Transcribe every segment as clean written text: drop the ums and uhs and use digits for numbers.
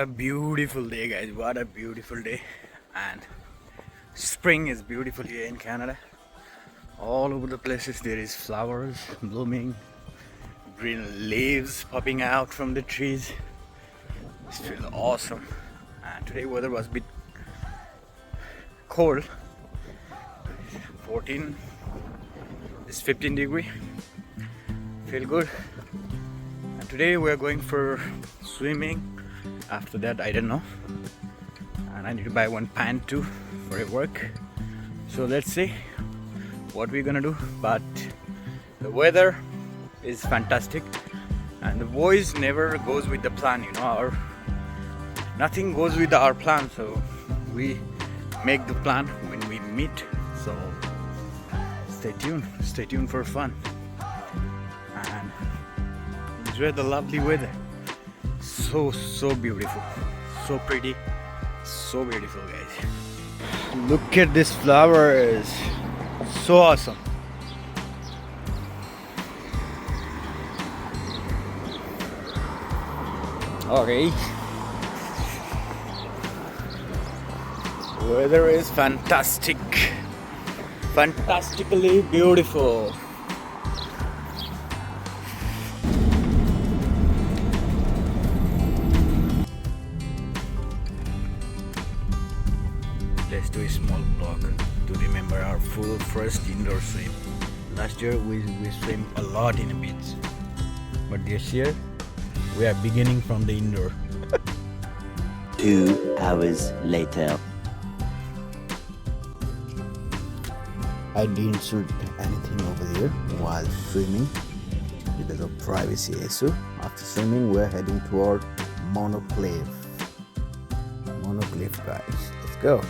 A beautiful day, guys. What a beautiful day. And spring is beautiful here in Canada. All over the places there is flowers blooming, green leaves popping out from the trees. It feels awesome. And today weather was a bit cold. 14, it's 15 degree. Feel good. And today we are going for swimming. After that, I don't know. And I need to buy one pant too for work. So let's see what we're gonna do. But the weather is fantastic, and the voice never goes with the plan. You know, nothing goes with our plan. So we make the plan when we meet. So stay tuned for fun and enjoy the lovely weather. So beautiful, so pretty, so beautiful, guys. Look at this flower, is so awesome. Okay, weather is fantastically beautiful. Let's do a small vlog to remember our first indoor swim. Last year we swam a lot in a beach, but this year we are beginning from the indoor. 2 hours later. I didn't shoot anything over here while swimming because of privacy issue. After swimming, we're heading toward Monoclave. Monoclave, guys. Let's go.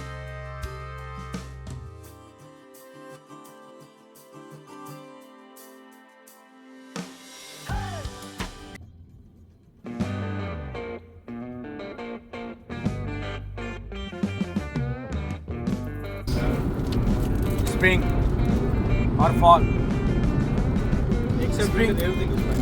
Spring or fall. Except Spring. everything is fine.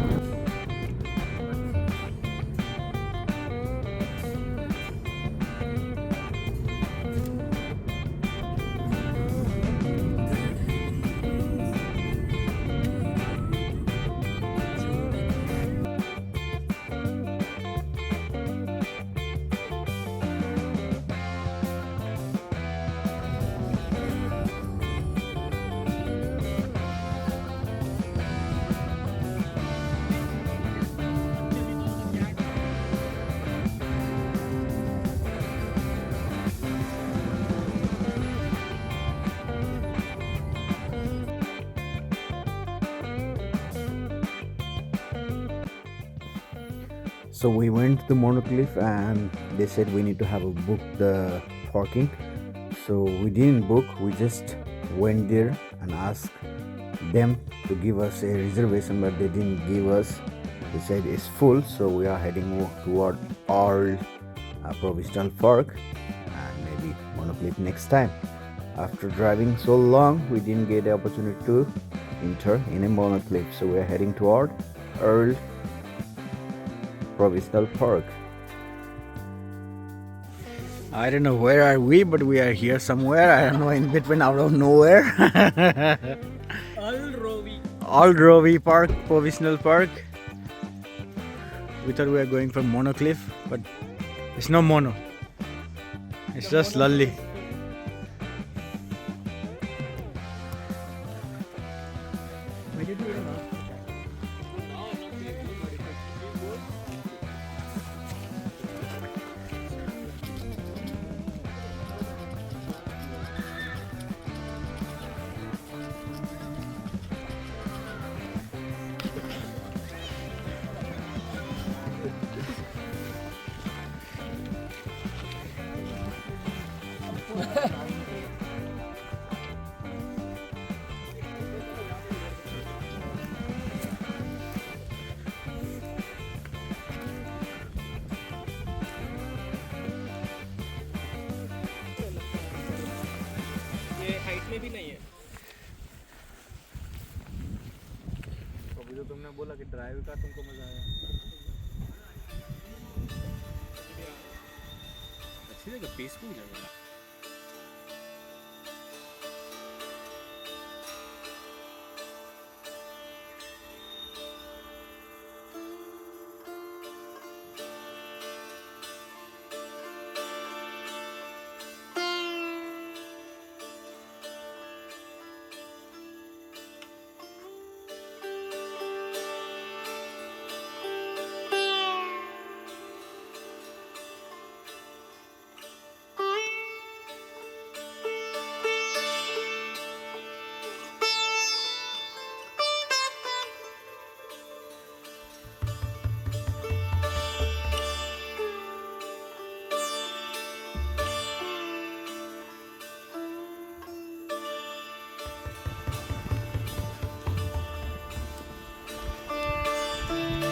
So we went to the Monocliffe and they said we need to have a book the parking. So we didn't book, we just went there and asked them to give us a reservation, but they didn't give us. They said it's full, so we are heading toward Earl Provincial Park and maybe Monocliffe next time. After driving so long, we didn't get the opportunity to enter in a Monocliffe, so we are heading toward Earl Provincial Park. I don't know where are we, but we are here somewhere. I don't know, in between, out of nowhere. Earl Rowe Park, Provincial Park. We thought we were going for Monocliffe, but it's no mono. It's just Lully. में भी नहीं है। अभी तो तुमने बोला कि drive का तुमको मजा आया। like a peaceful jungle.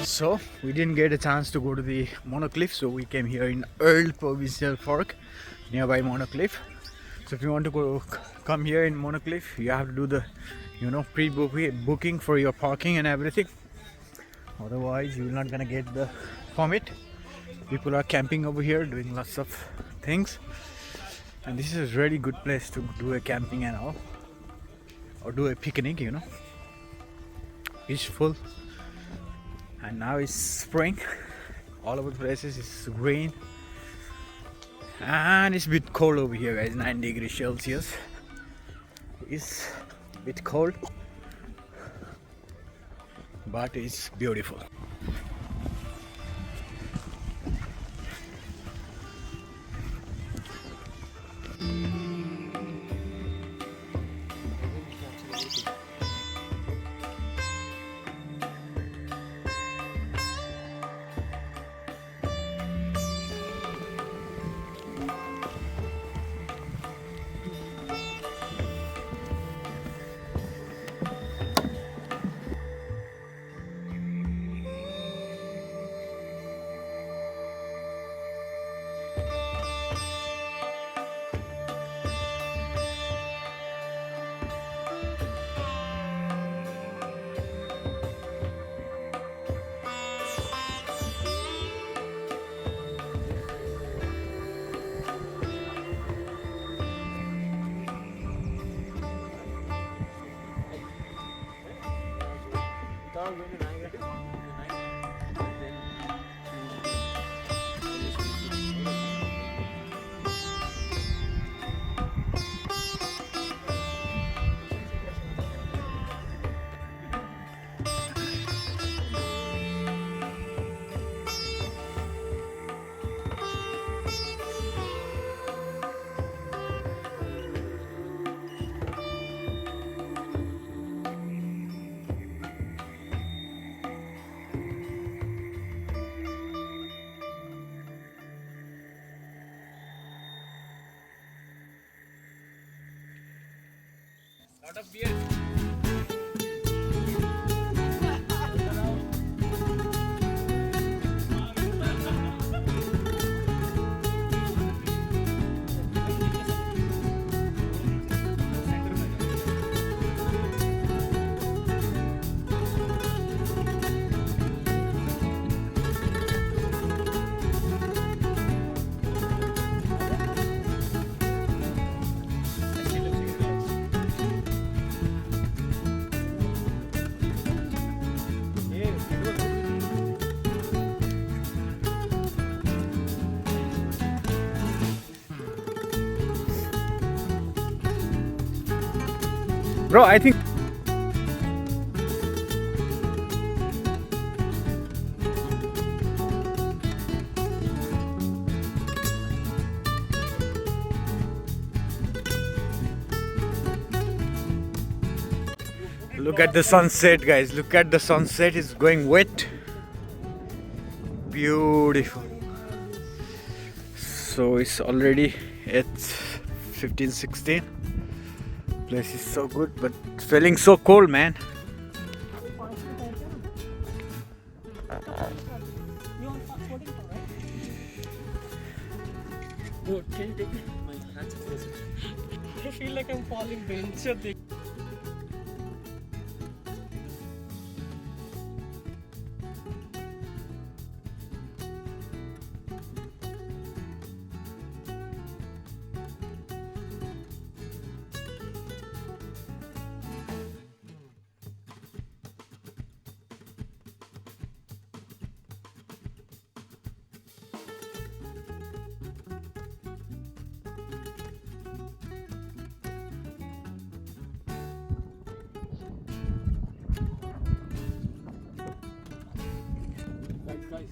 So we didn't get a chance to go to the monocliff, so we came here in Earl Provincial Park, nearby monocliff. So if you want to come here in monocliff, you have to do the pre-booking for your parking and everything. Otherwise you're not gonna get the permit. People are camping over here doing lots of things, and this is a really good place to do a camping and all, or do a picnic, peaceful. And now it's spring, all over the places is green, and it's a bit cold over here, guys. 9 degrees Celsius. It's a bit cold, but it's beautiful. Lot of beer. Bro, I think look at the sunset, guys. Look at the sunset. It's going wet. Beautiful. So it's already at 15-16. Place is so good, but feeling so cold, man. No, can you take my hands closer? I feel like I'm falling bench.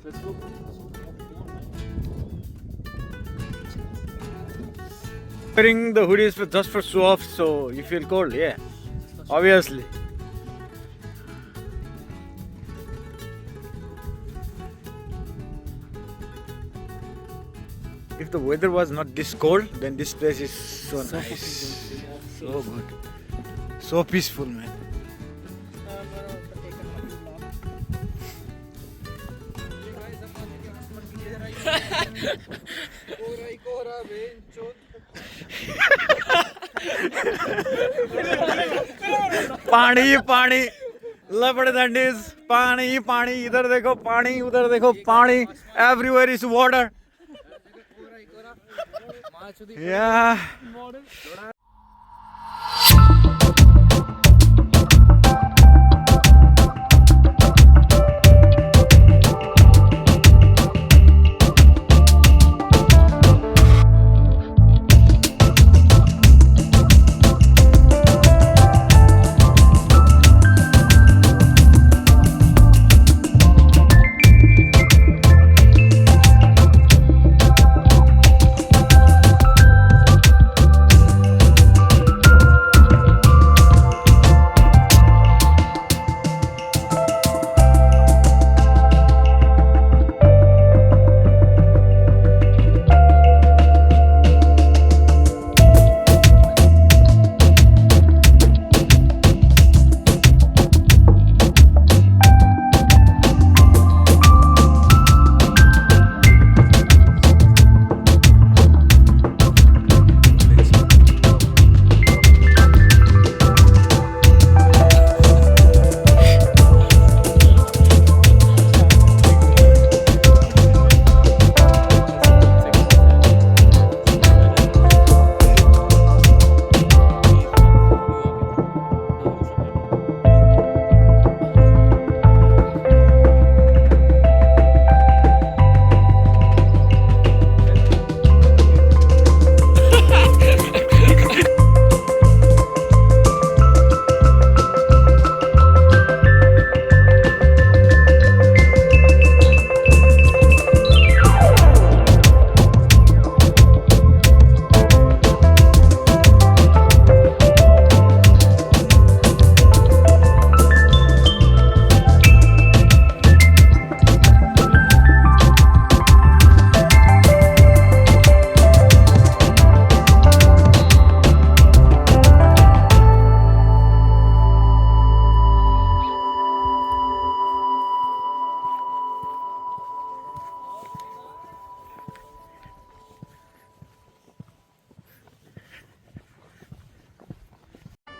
Let's go. Wearing the hoodies just for show off, so you feel cold, yeah. Obviously. If the weather was not this cold, then this place is so nice. So good. So peaceful, man. पानी पानी लपड़ दंडीज पानी पानी इधर देखो पानी उधर देखो पानी एवरीवेयर इज वाटर या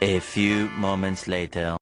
A few moments later.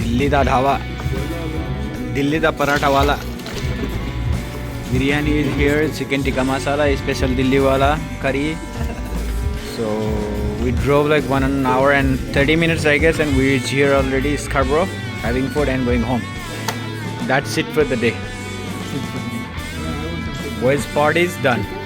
Delhi दा ढाबा दिल्ली दा पराठा वाला biryani is here, chicken tikka masala special Delhi wala curry. So we drove like 1 hour and 30 minutes I guess, and we reached here already, Scarborough. having food and going home. That's it for the day. Boys' party is done.